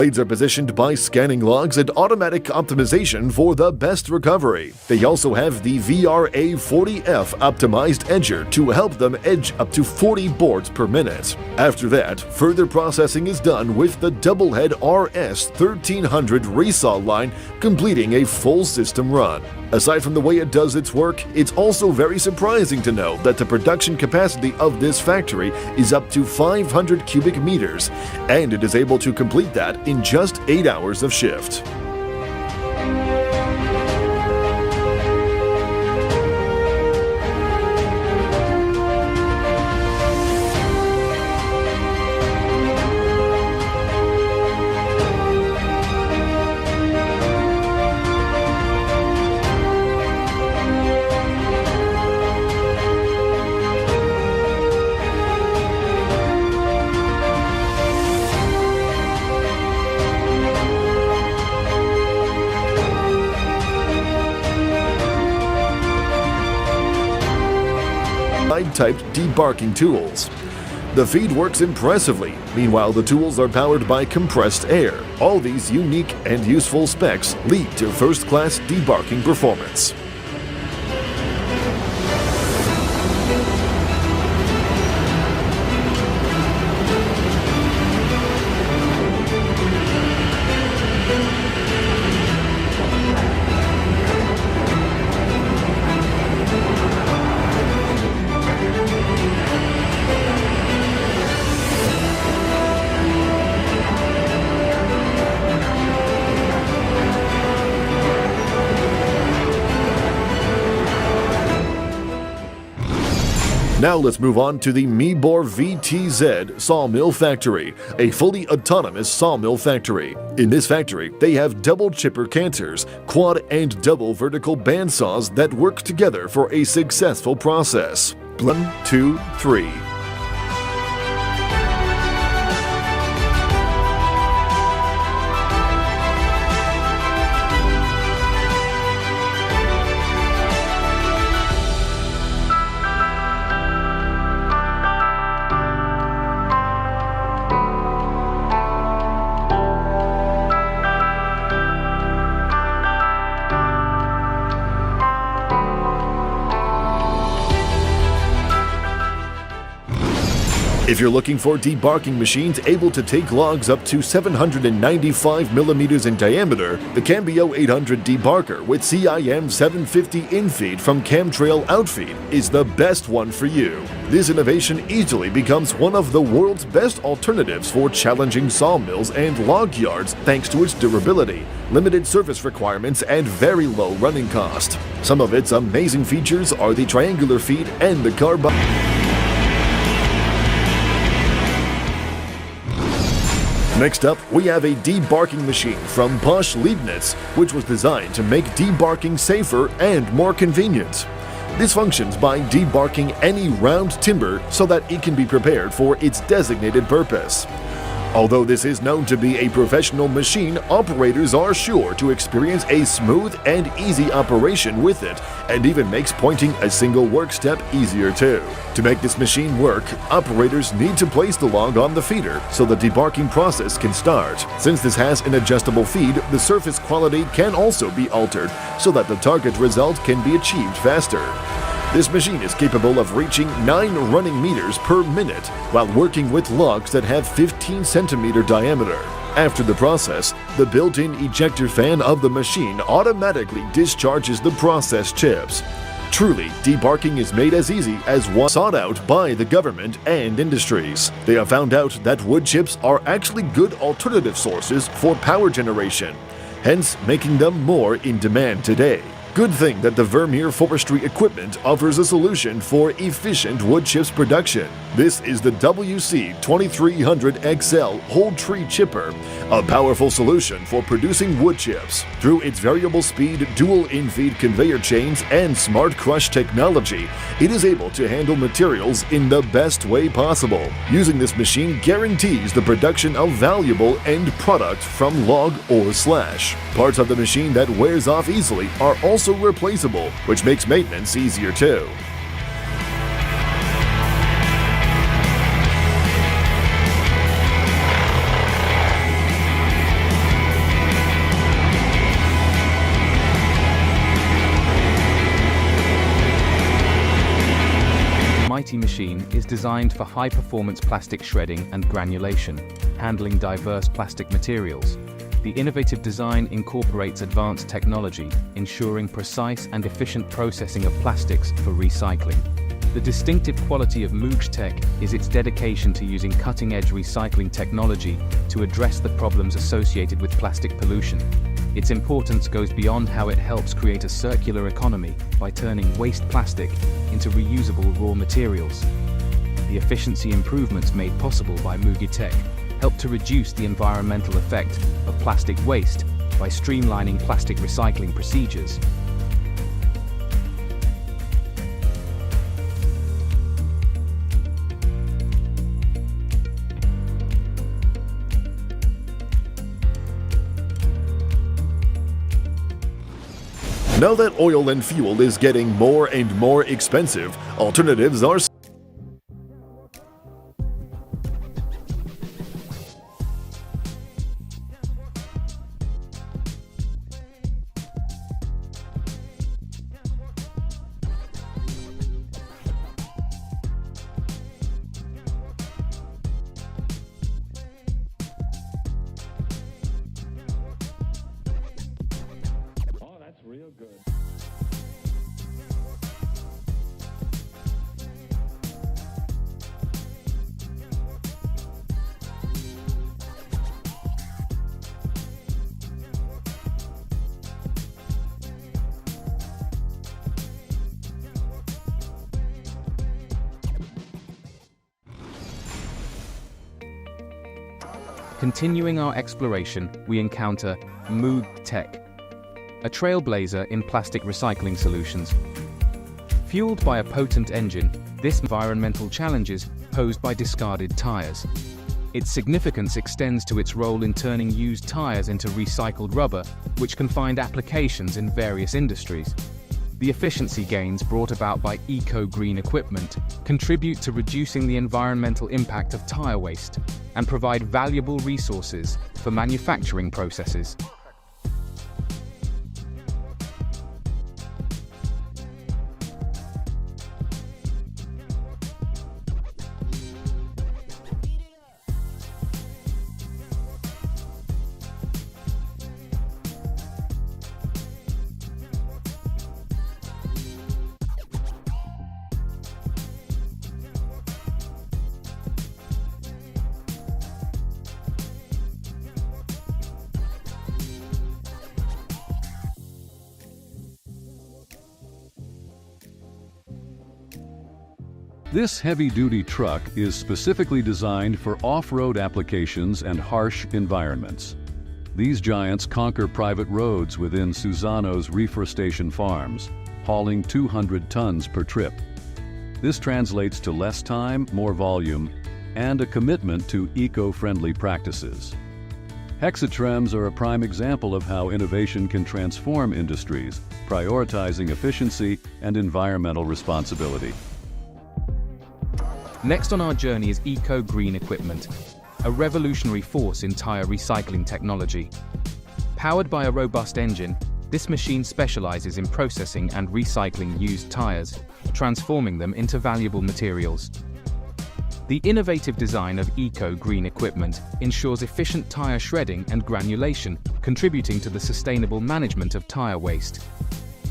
Blades are positioned by scanning logs and automatic optimization for the best recovery. They also have the VRA40F optimized edger to help them edge up to 40 boards per minute. After that, further processing is done with the Doublehead RS1300 resaw line, completing a full system run. Aside from the way it does its work, it's also very surprising to know that the production capacity of this factory is up to 500 cubic meters, and it is able to complete that in just 8 hours of shift. Typed debarking tools. The feed works impressively. Meanwhile, the tools are powered by compressed air. All these unique and useful specs lead to first-class debarking performance. Now let's move on to the Mibor VTZ Sawmill Factory, a fully autonomous sawmill factory. In this factory, they have double chipper canters, quad and double vertical bandsaws that work together for a successful process. 1, 2, 3. If you're looking for debarking machines able to take logs up to 795 millimeters in diameter, the Cambio 800 debarker with CIM 750 infeed from Camtrail Outfeed is the best one for you. This innovation easily becomes one of the world's best alternatives for challenging sawmills and log yards thanks to its durability, limited surface requirements, and very low running cost. Some of its amazing features are the triangular feed and the carbide. Next up, we have a debarking machine from Bosch Leibniz, which was designed to make debarking safer and more convenient. This functions by debarking any round timber so that it can be prepared for its designated purpose. Although this is known to be a professional machine, operators are sure to experience a smooth and easy operation with it, and even makes pointing a single work step easier too. To make this machine work, operators need to place the log on the feeder so the debarking process can start. Since this has an adjustable feed, the surface quality can also be altered so that the target result can be achieved faster. This machine is capable of reaching 9 running meters per minute while working with logs that have 15 centimeter diameter. After the process, the built-in ejector fan of the machine automatically discharges the processed chips. Truly, debarking is made as easy as one sought out by the government and industries. They have found out that wood chips are actually good alternative sources for power generation, hence making them more in demand today. Good thing that the Vermeer Forestry equipment offers a solution for efficient wood chips production. This is the WC2300XL Whole Tree Chipper, a powerful solution for producing wood chips. Through its variable speed, dual infeed conveyor chains, and smart crush technology, it is able to handle materials in the best way possible. Using this machine guarantees the production of valuable end product from log or slash. Parts of the machine that wears off easily are also replaceable, which makes maintenance easier too. machine is designed for high-performance plastic shredding and granulation, handling diverse plastic materials. The innovative design incorporates advanced technology, ensuring precise and efficient processing of plastics for recycling. The distinctive quality of Moog Tech is its dedication to using cutting-edge recycling technology to address the problems associated with plastic pollution. Its importance goes beyond how it helps create a circular economy by turning waste plastic into reusable raw materials. The efficiency improvements made possible by Moog Tech help to reduce the environmental effect of plastic waste by streamlining plastic recycling procedures. Now that oil and fuel is getting more and more expensive, alternatives are real good. Continuing our exploration, we encounter Moog Tech, a trailblazer in plastic recycling solutions. Fueled by a potent engine, this environmental challenges posed by discarded tires. Its significance extends to its role in turning used tires into recycled rubber, which can find applications in various industries. The efficiency gains brought about by eco-green equipment contribute to reducing the environmental impact of tire waste and provide valuable resources for manufacturing processes. This heavy-duty truck is specifically designed for off-road applications and harsh environments. These giants conquer private roads within Suzano's reforestation farms, hauling 200 tons per trip. This translates to less time, more volume, and a commitment to eco-friendly practices. Hexatrems are a prime example of how innovation can transform industries, prioritizing efficiency and environmental responsibility. Next on our journey is eco-green equipment, a revolutionary force in tire recycling technology. Powered by a robust engine, this machine specializes in processing and recycling used tires, transforming them into valuable materials. The innovative design of eco-green equipment ensures efficient tire shredding and granulation, contributing to the sustainable management of tire waste.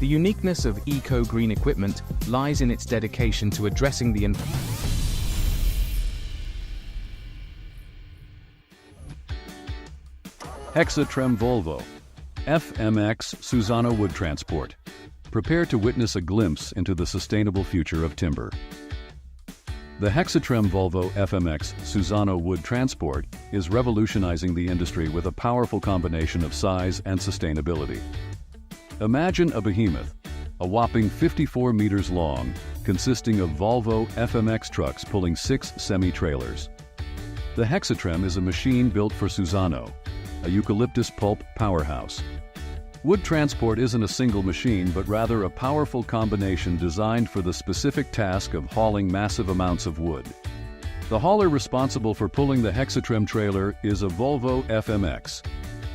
The uniqueness of eco-green equipment lies in its dedication to addressing the Hexatrem Volvo, FMX Suzano Wood Transport. Prepare to witness a glimpse into the sustainable future of timber. The Hexatrem Volvo FMX Suzano Wood Transport is revolutionizing the industry with a powerful combination of size and sustainability. Imagine a behemoth, a whopping 54 meters long, consisting of Volvo FMX trucks pulling 6 semi-trailers. The Hexatrem is a machine built for Suzano, a eucalyptus pulp powerhouse. Wood transport isn't a single machine, but rather a powerful combination designed for the specific task of hauling massive amounts of wood. The hauler responsible for pulling the Hexatrem trailer is a Volvo FMX,